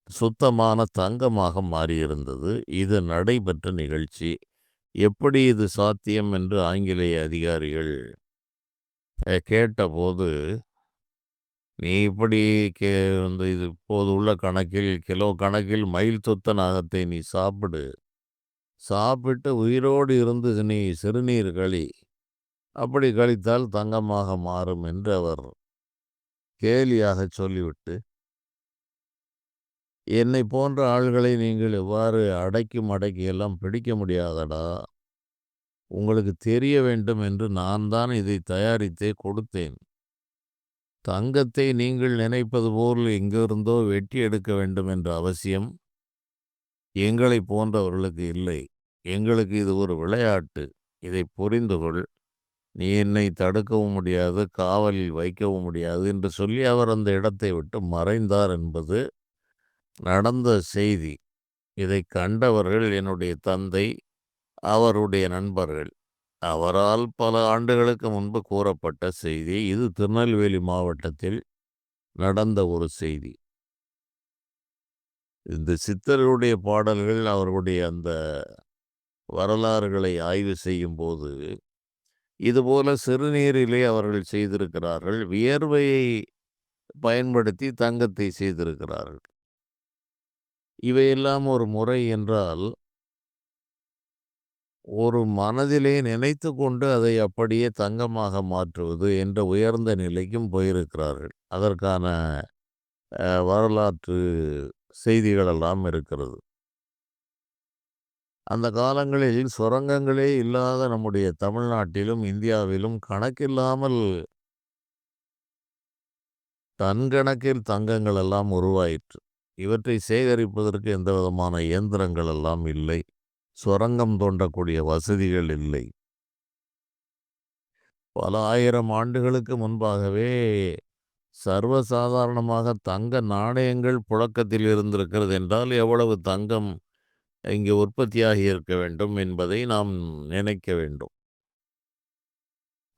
சுத்தமான தங்கமாக மாறியிருந்தது. இது நடைபெற்ற நிகழ்ச்சி. எப்படி இது சாத்தியம் என்று ஆங்கிலேய அதிகாரிகள் கேட்டபோது, "நீ இப்படி கே வந்து இது இப்போது உள்ள கணக்கில், கிலோ கணக்கில் மயில் துத்த நாகத்தை நீ சாப்பிடு. சாப்பிட்டு உயிரோடு இருந்து நீ சிறுநீர் கழி. அப்படி கழித்தால் தங்கமாக மாறும்" என்று அவர் கேலியாகச் சொல்லிவிட்டு, "என்னை போன்ற ஆள்களை நீங்கள் எவ்வாறு அடக்கி மடக்கி எல்லாம் பிடிக்க முடியாதடா. உங்களுக்கு தெரிய வேண்டும் என்று நான் தான் இதை தயாரித்தே கொடுத்தேன். தங்கத்தை நீங்கள் நினைப்பது போல் எங்கிருந்தோ வெட்டி எடுக்க வேண்டும் என்ற அவசியம் எங்களைப் போன்றவர்களுக்கு இல்லை. எங்களுக்கு இது ஒரு விளையாட்டு. இதை புரிந்து கொள். நீ என்னை தடுக்கவும் முடியாது, காவலில் வைக்கவும் முடியாது" என்று சொல்லி அவர் அந்த இடத்தை விட்டு மறைந்தார் என்பது நடந்த செய்தி. இதைக் கண்டவர்கள் என்னுடைய தந்தை, அவருடைய நண்பர்கள். அவரால் பல ஆண்டுகளுக்கு முன்பு கூறப்பட்ட செய்தி. இது திருநெல்வேலி மாவட்டத்தில் நடந்த ஒரு செய்தி. இந்த சித்தர்களுடைய பாடல்கள், அவர்களுடைய அந்த வரலாறுகளை ஆய்வு செய்யும்போது, இதுபோல சிறுநீரிலே அவர்கள் செய்திருக்கிறார்கள். வியர்வையை பயன்படுத்தி தங்கத்தை செய்திருக்கிறார்கள். இவையெல்லாம் ஒரு முறை என்றால், ஒரு மனதிலே நினைத்துக்கொண்டு அதை அப்படியே தங்கமாக மாற்றுவது என்ற உயர்ந்த நிலைக்கும் போயிருக்கிறார்கள். அதற்கான வரலாற்று செய்திகளெல்லாம் இருக்கிறது. அந்த காலங்களில் சுரங்கங்களே இல்லாத நம்முடைய தமிழ்நாட்டிலும், இந்தியாவிலும் கணக்கில்லாமல் டன் கணக்கில் தங்கங்கள் எல்லாம் உருவாயிற்று. இவற்றை சேகரிப்பதற்கு எந்த விதமான இயந்திரங்கள் எல்லாம் இல்லை. சுரங்கம் தோண்டக்கூடிய வசதிகள் இல்லை. பல ஆயிரம் ஆண்டுகளுக்கு முன்பாகவே சர்வசாதாரணமாக தங்க நாணயங்கள் புழக்கத்தில் இருந்திருக்கிறது என்றால், எவ்வளவு தங்கம் இங்கே உற்பத்தியாகி இருக்க வேண்டும் என்பதை நாம் நினைக்க வேண்டும்.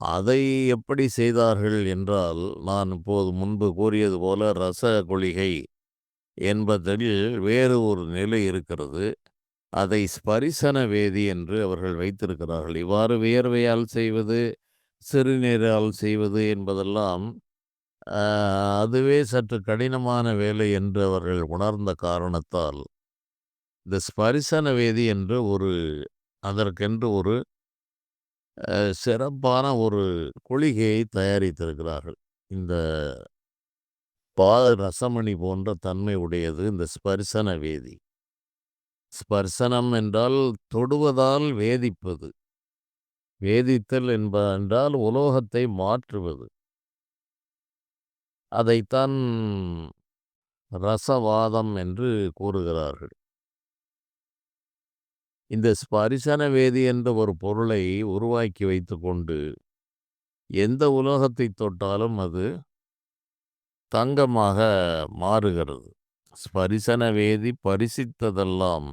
அதை எப்படி செய்தார்கள் என்றால், நான் இப்போது முன்பு கூறியது போல ரச குளிகை என்பதில் வேறு ஒரு நிலை இருக்கிறது. அதை ஸ்பரிசன வேதி என்று அவர்கள் வைத்திருக்கிறார்கள். இவ்வாறு வியர்வையால் செய்வது, சிறுநீரால் செய்வது என்பதெல்லாம் அ அதுவே சற்று கடினமான வேலை என்று அவர்கள் உணர்ந்த காரணத்தால், இந்த ஸ்பரிசன வேதி என்று அதற்கென்று ஒரு சிறப்பான ஒரு குளிகையை தயாரித்திருக்கிறார்கள். இந்த பாத ரசமணி போன்ற தன்மை உடையது இந்த ஸ்பரிசன வேதி. ஸ்பர்சனம் என்றால் தொடுவதால் வேதிப்பது. வேதித்தல் என்றால் உலோகத்தை மாற்றுவது. அதைத்தான் ரசவாதம் என்று கூறுகிறார்கள். இந்த ஸ்பரிசன வேதி என்ற ஒரு பொருளை உருவாக்கி வைத்துக்கொண்டு, எந்த உலோகத்தை தொட்டாலும் அது தங்கமாக மாறுகிறது. ஸ்பரிசன வேதி பரிசித்ததெல்லாம்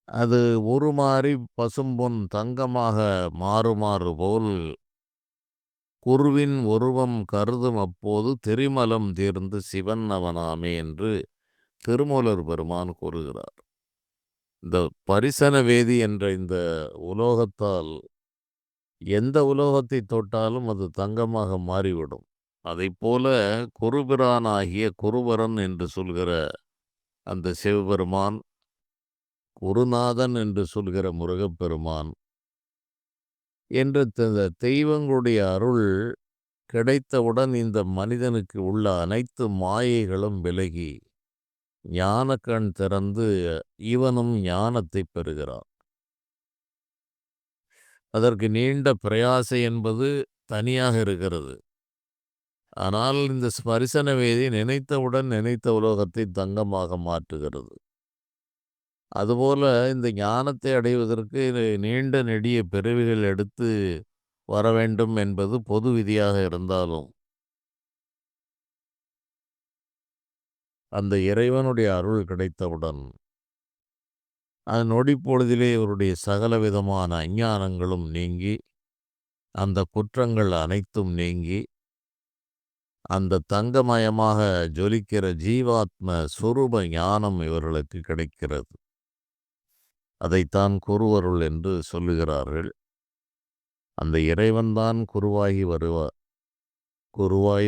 அது உருமாறி பசும்பொன் தங்கமாக மாறுமாறு போல் குருவின் உருவம் கருதும் அப்போது திரிமலம் தீர்ந்து சிவன் அவனாமே என்று திருமூலர் பெருமான் கூறுகிறார். இந்த பரிசன வேதி என்ற இந்த உலோகத்தால் எந்த உலோகத்தை தொட்டாலும் அது தங்கமாக மாறிவிடும். அதைப்போல குருபிரானாகிய குருபரன் என்று சொல்கிற அந்த சிவபெருமான், குருநாதன் என்று சொல்கிற முருகப்பெருமான் என்று தெய்வங்களுடைய அருள் கிடைத்தவுடன் இந்த மனிதனுக்கு உள்ள அனைத்து மாயைகளும் விலகி ஞானக்கண் திறந்து இவனும் ஞானத்தை பெறுகிறான். அதற்கு நீண்ட பிரயாசை என்பது தனியாக இருக்கிறது. ஆனால் இந்த ஸ்பரிசன வேதி நினைத்தவுடன் நினைத்த உலோகத்தை தங்கமாக மாற்றுகிறது. அதுபோல இந்த ஞானத்தை அடைவதற்கு நீண்ட நெடிய பிறவிகள் எடுத்து வர வேண்டும் என்பது பொது விதியாக இருந்தாலும், அந்த இறைவனுடைய அருள் கிடைத்தவுடன் நொடி பொழுதிலே இவருடைய சகல விதமான அஞ்ஞானங்களும் நீங்கி அந்த குற்றங்கள் அனைத்தும் நீங்கி அந்த தங்கமயமாக ஜொலிக்கிற ஜீவாத்ம சொரூப ஞானம் இவர்களுக்கு கிடைக்கிறது. அதைத்தான் குருவருள் என்று சொல்லுகிறார்கள். அந்த இறைவன்தான் குருவாய்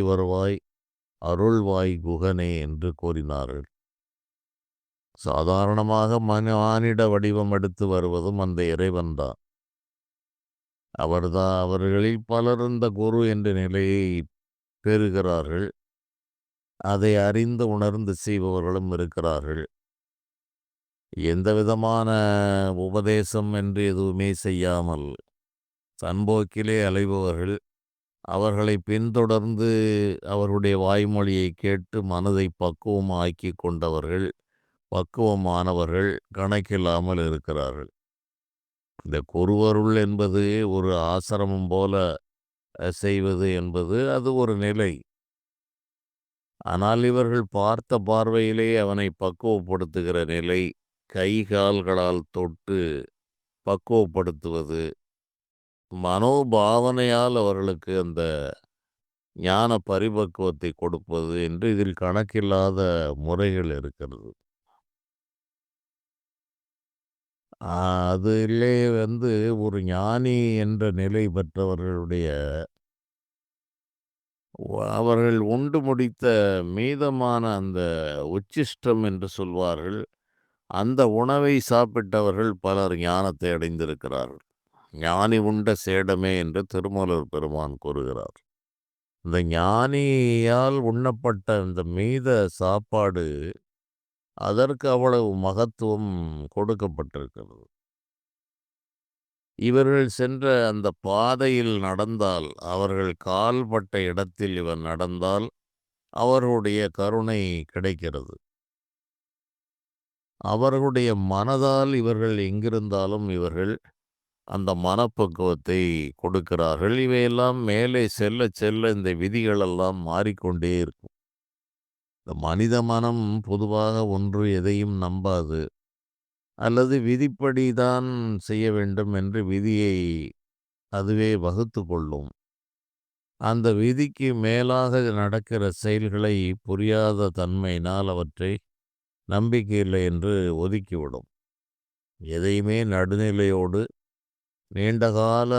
வருவாய் அருள்வாய் குகனே என்று கூறினார்கள். சாதாரணமாக மானிட வடிவம் எடுத்து வருவதும் அந்த இறைவன்தான். அவர்களில் பலர் இந்த குரு என்ற நிலையை பெறுகிறார்கள். அதை அறிந்து உணர்ந்து செய்பவர்களும் இருக்கிறார்கள். எந்த விதமான உபதேசம் என்று எதுவுமே செய்யாமல் தன்போக்கிலே அலைபவர்கள், அவர்களை பின்தொடர்ந்து அவருடைய வாய்மொழியை கேட்டு மனதை பக்குவமாக்கி கொண்டவர்கள், பக்குவமானவர்கள் கணக்கில்லாமல் இருக்கிறார்கள். இந்த குருவருள் என்பது ஒரு ஆசிரமம் போல செய்வது என்பது அது ஒரு நிலை. ஆனால் இவர்கள் பார்த்த பார்வையிலே அவனை பக்குவப்படுத்துகிற நிலை, கை கால்களால் தொட்டு பக்குவப்படுத்துவது, மனோபாவனையால் அவர்களுக்கு அந்த ஞான பரிபக்குவத்தை கொடுப்பது என்று இதில் கணக்கில்லாத முறைகள் இருக்கிறது. அதிலே ஒரு ஞானி என்ற நிலை பெற்றவர்களுடைய அவர்கள் உண்டு முடித்த மீதமான அந்த உச்சிஷ்டம் என்று சொல்வார்கள். அந்த உணவை சாப்பிட்டவர்கள் பலர் ஞானத்தை அடைந்திருக்கிறார்கள். ஞானி உண்ட சேடமே என்று திருமூலர் பெருமான் கூறுகிறார். இந்த ஞானியால் உண்ணப்பட்ட இந்த மீத சாப்பாடு, அதற்கு அவ்வளவு மகத்துவம் கொடுக்கப்பட்டிருக்கிறது. இவர்கள் சென்ற அந்த பாதையில் நடந்தால், அவர்கள் கால்பட்ட இடத்தில் இவர் நடந்தால், அவர்களுடைய கருணை கிடைக்கிறது. அவர்களுடைய மனதால் இவர்கள் எங்கிருந்தாலும் இவர்கள் அந்த மனப்பக்குவத்தை கொடுக்கிறார்கள். இவையெல்லாம் மேலே செல்ல செல்ல இந்த விதிகளெல்லாம் மாறிக்கொண்டே இருக்கும். இந்த மனித மனம் பொதுவாக ஒன்று எதையும் நம்பாது. அல்லது விதிப்படி தான் செய்ய வேண்டும் என்று விதியை அதுவே வகுத்து கொள்ளும். அந்த விதிக்கு மேலாக நடக்கிற செயல்களை புரியாத தன்மையினால் அவற்றை நம்பிக்கையில்லை என்று ஒதுக்கிவிடும். எதையுமே நடுநிலையோடு நீண்டகால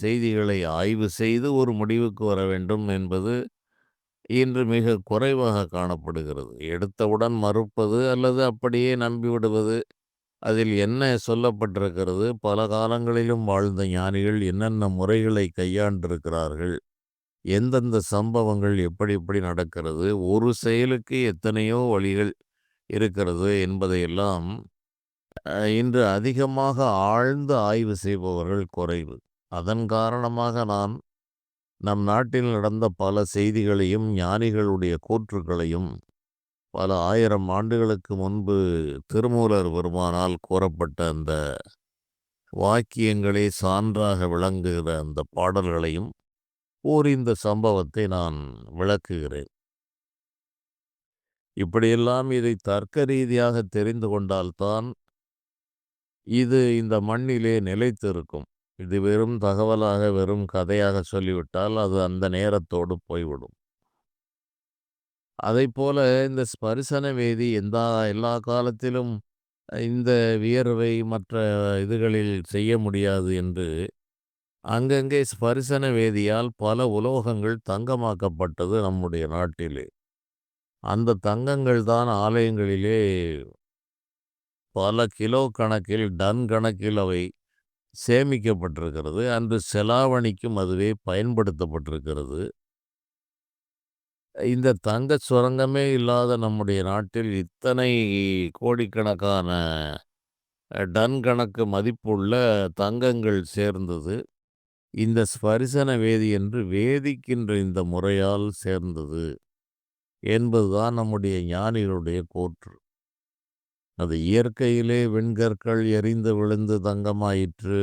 செய்திகளை ஆய்வு செய்து ஒரு முடிவுக்கு வர வேண்டும் என்பது இன்று மிக குறைவாக காணப்படுகிறது. எடுத்தவுடன் மறுப்பது அல்லது அப்படியே நம்பிவிடுவது, அதில் என்ன சொல்லப்பட்டிருக்கிறது, பல காலங்களிலும் வாழ்ந்த ஞானிகள் என்னென்ன முறைகளை கையாண்டிருக்கிறார்கள், எந்தெந்த சம்பவங்கள் எப்படி எப்படி நடக்கிறது, ஒரு செயலுக்கு எத்தனையோ வழிகள் இருக்கிறது என்பதையெல்லாம் இன்று அதிகமாக ஆழ்ந்து ஆய்வு செய்பவர்கள் குறைவு. அதன் காரணமாக நான் நம் நாட்டில் நடந்த பல செய்திகளையும் ஞானிகளுடைய கூற்றுக்களையும் பல ஆயிரம் ஆண்டுகளுக்கு முன்பு திருமூலர் பெருமானால் கூறப்பட்ட அந்த வாக்கியங்களே சான்றாக விளங்குகிற அந்த பாடல்களையும் இந்த சம்பவத்தை நான் விளக்குகிறேன். இப்படியெல்லாம் இதை தர்க்க ரீதியாக தெரிந்து கொண்டால்தான் இது இந்த மண்ணிலே நிலைத்திருக்கும். இது வெறும் தகவலாக, வெறும் கதையாக சொல்லிவிட்டால் அது அந்த நேரத்தோடு போய்விடும். அதைப்போல இந்த ஸ்பரிசன வேதி எல்லா காலத்திலும் இந்த வியர்வை மற்ற இதுகளில் செய்ய முடியாது என்று அங்கங்கே ஸ்பரிசன வேதியால் பல உலோகங்கள் தங்கமாக்கப்பட்டது நம்முடைய நாட்டிலே. அந்த தங்கங்கள் தான் ஆலயங்களிலே பல கிலோ கணக்கில், டன் கணக்கில் அவை சேமிக்கப்பட்டிருக்கிறது. அன்று செலாவணிக்கும் அதுவே பயன்படுத்தப்பட்டிருக்கிறது. இந்த தங்க சுரங்கமே இல்லாத நம்முடைய நாட்டில் இத்தனை கோடிக்கணக்கான டன் கணக்கு மதிப்புள்ள தங்கங்கள் சேர்ந்தது. இந்த ஸ்பரிசன வேதி என்று வேதிக்கின்ற இந்த முறையால் சேர்ந்தது என்பதுதான் நம்முடைய ஞானிகளுடைய கூற்று. அது இயற்கையிலே விண்கற்கள் எரிந்து விழுந்து தங்கமாயிற்று,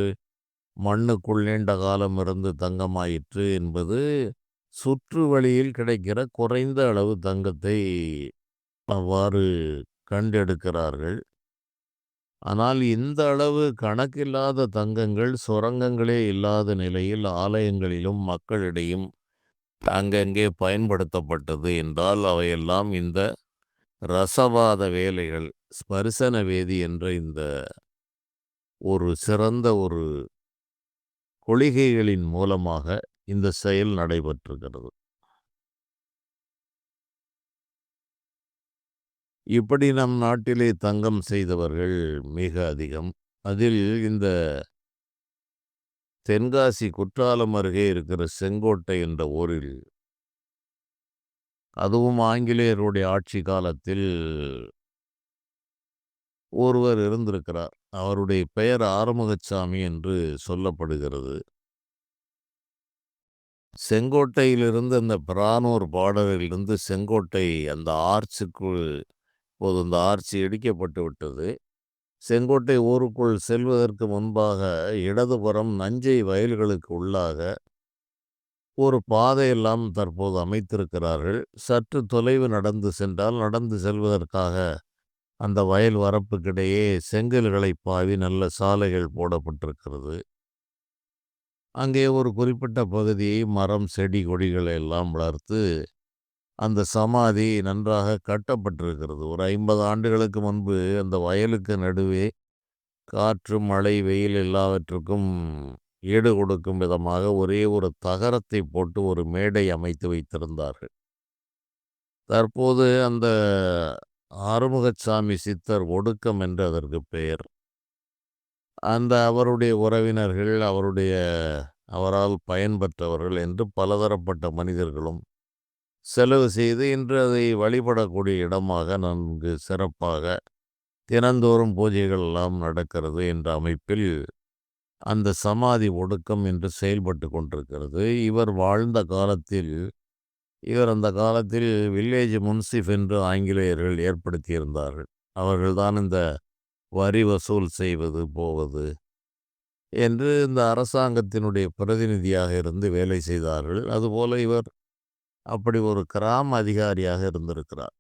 மண்ணுக்குள் நீண்ட காலம் இருந்து தங்கமாயிற்று என்பது சுற்று வழியில் கிடைக்கிற குறைந்த அளவு தங்கத்தை அவ்வாறு கண்டெடுக்கிறார்கள். ஆனால் இந்த அளவு கணக்கில்லாத தங்கங்கள் சுரங்கங்களே இல்லாத நிலையில் ஆலயங்களிலும் மக்களிடையும் அங்கங்கே பயன்படுத்தப்பட்டது என்றால் அவையெல்லாம் இந்த ரசவாத வேலைகள், ஸ்பரிசன வேதி என்ற இந்த ஒரு சிறந்த ஒரு கொள்கைகளின் மூலமாக இந்த செயல் நடைபெற்றிருக்கிறது. இப்படி நம் நாட்டிலே தங்கம் செய்தவர்கள் மிக அதிகம். அதில் இந்த தென்காசி குற்றாலம் அருகே இருக்கிற செங்கோட்டை என்ற ஊரில், அதுவும் ஆங்கிலேயருடைய ஆட்சி காலத்தில் ஒருவர் இருந்திருக்கிறார். அவருடைய பெயர் ஆறுமுகசாமி என்று சொல்லப்படுகிறது. செங்கோட்டையிலிருந்து அந்த பிரானூர் பார்டரிலிருந்து செங்கோட்டை அந்த ஆர்ச்சுக்குள் இப்போது அந்த ஆர்ச் இடிக்கப்பட்டு விட்டது. செங்கோட்டை ஊருக்குள் செல்வதற்கு முன்பாக இடதுபுறம் நஞ்சை வயல்களுக்கு உள்ளாக ஒரு பாதையெல்லாம் தற்போது அமைத்திருக்கிறார்கள். சற்று தொலைவு நடந்து சென்றால், நடந்து செல்வதற்காக அந்த வயல் வரப்புக்கிடையே செங்கல்களை பாவி நல்ல சாலைகள் போடப்பட்டிருக்கிறது. அங்கே ஒரு குறிப்பிட்ட பகுதியை மரம், செடி, கொடிகளை எல்லாம் வளர்த்து அந்த சமாதி நன்றாக கட்டப்பட்டிருக்கிறது. ஒரு 50 ஆண்டுகளுக்கு முன்பு அந்த வயலுக்கு நடுவே காற்று, மழை, வெயில் எல்லாவற்றுக்கும் ஈடு கொடுக்கும் விதமாக ஒரே ஒரு தகரத்தை போட்டு ஒரு மேடை அமைத்து வைத்திருந்தார்கள். தற்போது அந்த ஆறுமுகசாமி சித்தர் ஒடுக்கம் என்று அதற்கு பெயர். அந்த அவருடைய உறவினர்கள், அவரால் பயன்பெற்றவர்கள் என்று பலதரப்பட்ட மனிதர்களும் செலவு செய்து இன்று அதை வழிபடக்கூடிய இடமாக நன்கு சிறப்பாக தினந்தோறும் பூஜைகள் எல்லாம் நடக்கிறது என்ற அமைப்பில் அந்த சமாதி ஒடுக்கம் என்று செயல்பட்டு கொண்டிருக்கிறது. இவர் அந்த காலத்தில் வில்லேஜ் முன்சிஃப் என்று ஆங்கிலேயர்கள் ஏற்படுத்தியிருந்தார்கள். அவர்கள்தான் இந்த வரி வசூல் செய்வது, போவது என்று இந்த அரசாங்கத்தினுடைய பிரதிநிதியாக இருந்து வேலை செய்தார்கள். அதுபோல இவர் அப்படி ஒரு கிராம அதிகாரியாக இருந்திருக்கிறார்.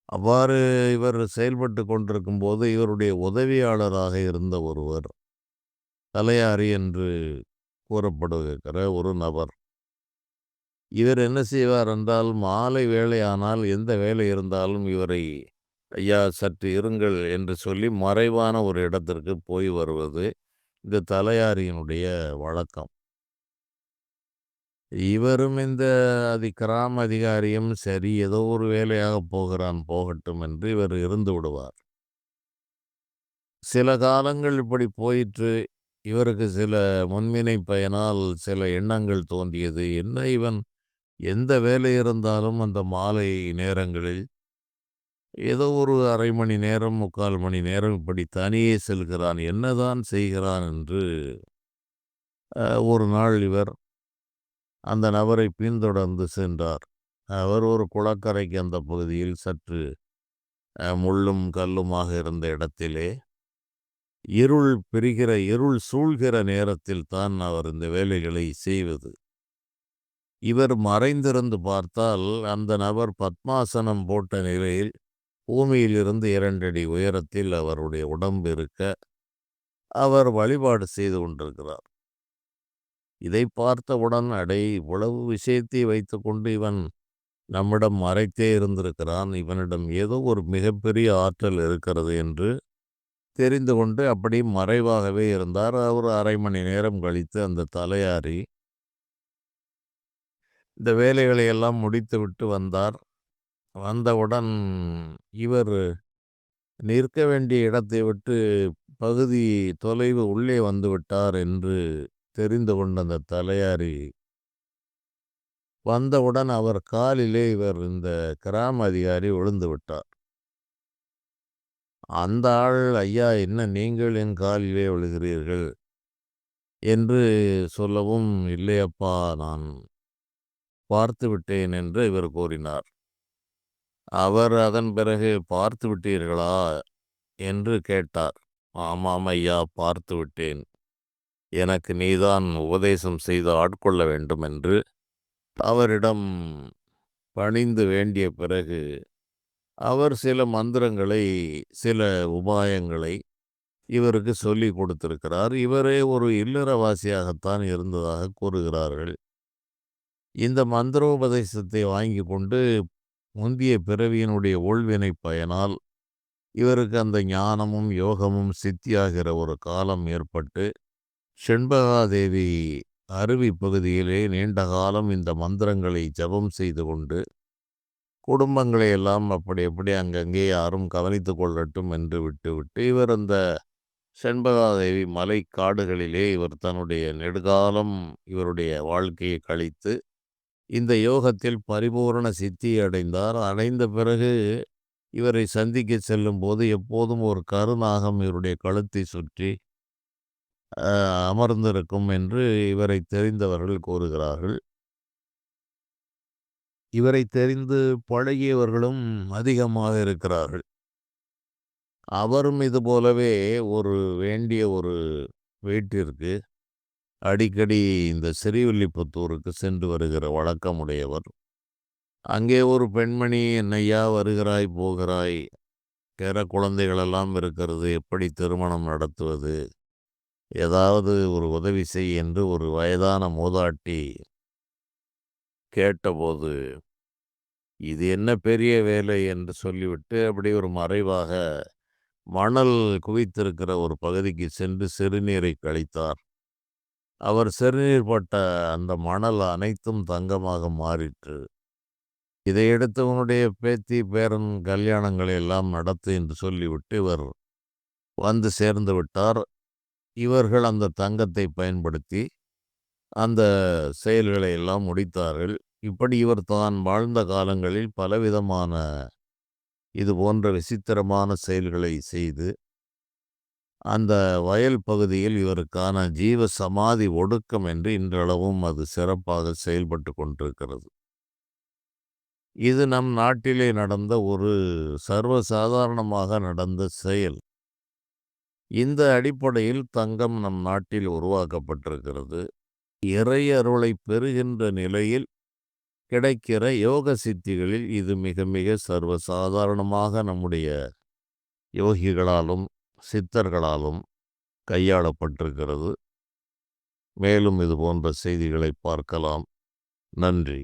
அவ்வாறு இவர் செயல்பட்டு கொண்டிருக்கும்போது இவருடைய உதவியாளராக இருந்த ஒருவர், தலையாரி என்று கூறப்படுகிற ஒரு நபர். இவர் என்ன செய்வார் என்றால், மாலை வேளையானால் எந்த வேலை இருந்தாலும் இவரை, "ஐயா சற்று இருங்கள்" என்று சொல்லி மறைவான ஒரு இடத்திற்கு போய் வருவது இந்த தலையாரியினுடைய வழக்கம். இவரும் இந்த கிராம அதிகாரியும் சரி ஏதோ ஒரு வேலையாக போகிறான் போகட்டும் என்று இவர் இருந்து விடுவார். சில காலங்கள் இப்படி போயிற்று. இவருக்கு சில முன்வினை பயனால் சில எண்ணங்கள் தோன்றியது. என்ன இவன் எந்த வேலை இருந்தாலும் அந்த மாலை நேரங்களில் ஏதோ ஒரு 1/2 மணி நேரம், 3/4 மணி நேரம் இப்படி தனியே செல்கிறான். என்னதான் செய்கிறான் என்று ஒரு நாள் இவர் அந்த நபரை பின்தொடர்ந்து சென்றார். அவர் ஒரு குளக்கரைக்கு அந்த பகுதியில் சற்று முள்ளும் கல்லுமாக இருந்த இடத்திலே இருள் சூழ்கிற நேரத்தில் தான் அவர் இந்த வேலைகளை செய்வது. இவர் மறைந்திருந்து பார்த்தால் அந்த நபர் பத்மாசனம் போட்ட நிலையில் பூமியிலிருந்து 2 அடி உயரத்தில் அவருடைய உடம்பு இருக்க அவர் வழிபாடு செய்து கொண்டிருக்கிறார். இதை பார்த்தவுடன், அடே இவ்வளவு விஷயத்தை வைத்துக்கொண்டு இவன் நம்மிடம் மறைத்தே இருந்திருக்கிறான், இவனிடம் ஏதோ ஒரு மிகப்பெரிய ஆற்றல் இருக்கிறது என்று தெரிந்து கொண்டு அப்படி மறைவாகவே இருந்தார். ஒரு 1/2 மணி நேரம் கழித்து அந்த தலையாரி இந்த வேலைகளை எல்லாம் முடித்துவிட்டு வந்தார். வந்தவுடன் இவர் நிற்க வேண்டிய இடத்தை விட்டு பகுதி தொலைவு உள்ளே வந்துவிட்டார் என்று தெரிந்து கொண்ட அந்த தலையாரி வந்தவுடன் அவர் காலிலே இந்த கிராம அதிகாரி விழுந்து விட்டார். அந்த ஆள், "ஐயா என்ன நீங்கள் என் காலிலே விழுகிறீர்கள்" என்று சொல்லவும், "இல்லையப்பா நான் பார்த்து விட்டேன்" என்று இவர் கூறினார். அவர் அதன் பிறகு, "பார்த்து விட்டீர்களா" என்று கேட்டார். "ஆமாம் ஐயா, பார்த்து விட்டேன். எனக்கு நீதான் உபதேசம் செய்து ஆட்கொள்ள வேண்டும்" என்று அவரிடம் பணிந்து வேண்டிய பிறகு அவர் சில மந்திரங்களை, சில உபாயங்களை இவருக்கு சொல்லிக் கொடுத்திருக்கிறார். இவரே ஒரு இல்லறவாசியாகத்தான் இருந்ததாக கூறுகிறார்கள். இந்த மந்திரோபதேசத்தை வாங்கிக் கொண்டு முந்திய பிறவியினுடைய ஊழ்வினை பயனால் இவருக்கு அந்த ஞானமும், யோகமும் சித்தியாகிற ஒரு காலம் ஏற்பட்டு, செண்பகாதேவி அருவி பகுதியிலே நீண்ட காலம் இந்த மந்திரங்களை ஜெபம் செய்து கொண்டு, குடும்பங்களை எல்லாம் அப்படி அப்படி அங்கங்கே யாரும் கவனித்துக் கொள்ளட்டும் என்று விட்டுவிட்டு, இவர் அந்த செண்பகாதேவி மலைக்காடுகளிலே இவர் தன்னுடைய நெடுகாலம் இவருடைய வாழ்க்கையை கழித்து, இந்த யோகத்தில் பரிபூரண சித்தியை அடைந்தார். அடைந்த பிறகு இவரை சந்திக்க செல்லும்போது எப்போதும் ஒரு கருநாகம் இவருடைய கழுத்தை சுற்றி அமர்ந்திருக்கும் என்று இவரை தெரிந்தவர்கள் கூறுகிறார்கள். இவரை தெரிந்து பழகியவர்களும் அதிகமாக இருக்கிறார்கள். அவரும் இது போலவே ஒரு வேண்டிய ஒரு வீட்டிற்கு அடிக்கடி இந்த ஸ்ரீவில்லிபுத்தூருக்கு சென்று வருகிற வழக்கமுடையவர். அங்கே ஒரு பெண்மணி, "என்னையா வருகிறாய் போகிறாய், குழந்தைகளெல்லாம் இருக்கிறது, எப்படி திருமணம் நடத்துவது, ஏதாவது ஒரு உதவி செய்" என்று ஒரு வயதான மூதாட்டி கேட்டபோது, இது என்ன பெரிய வேலை என்று சொல்லிவிட்டு அப்படி ஒரு மறைவாக மணல் குவித்திருக்கிற ஒரு பகுதிக்கு சென்று சிறுநீரை கழித்தார். அவர் சிறுநீர் பட்ட அந்த மணல் அனைத்தும் தங்கமாக மாறிற்று. இதையடுத்து உன்னுடைய பேத்தி, பேரன் கல்யாணங்களை எல்லாம் நடத்து என்று சொல்லிவிட்டு இவர் வந்து சேர்ந்து விட்டார். இவர்கள் அந்த தங்கத்தை பயன்படுத்தி அந்த செயல்களை எல்லாம் முடித்தார்கள். இப்படி இவர் தான் வாழ்ந்த காலங்களில் பலவிதமான இது போன்ற விசித்திரமான செயல்களை செய்து, அந்த வயல் பகுதியில் இவருக்கான ஜீவ சமாதி ஒடுக்கம் என்று இன்றளவும் அது சிறப்பாக செயல்பட்டு கொண்டிருக்கிறது. இது நம் நாட்டிலே நடந்த ஒரு சர்வசாதாரணமாக நடந்த செயல். இந்த அடிப்படையில் தங்கம் நம் நாட்டில் உருவாக்கப்பட்டிருக்கிறது. இறை அருளை பெறுகின்ற நிலையில் கிடைக்கிற யோக சித்திகளில் இது மிக மிக சர்வசாதாரணமாக நம்முடைய யோகிகளாலும் சித்தர்களாலும் கையாளப்பட்டிருக்கிறது. மேலும் இது போன்ற செய்திகளை பார்க்கலாம். நன்றி.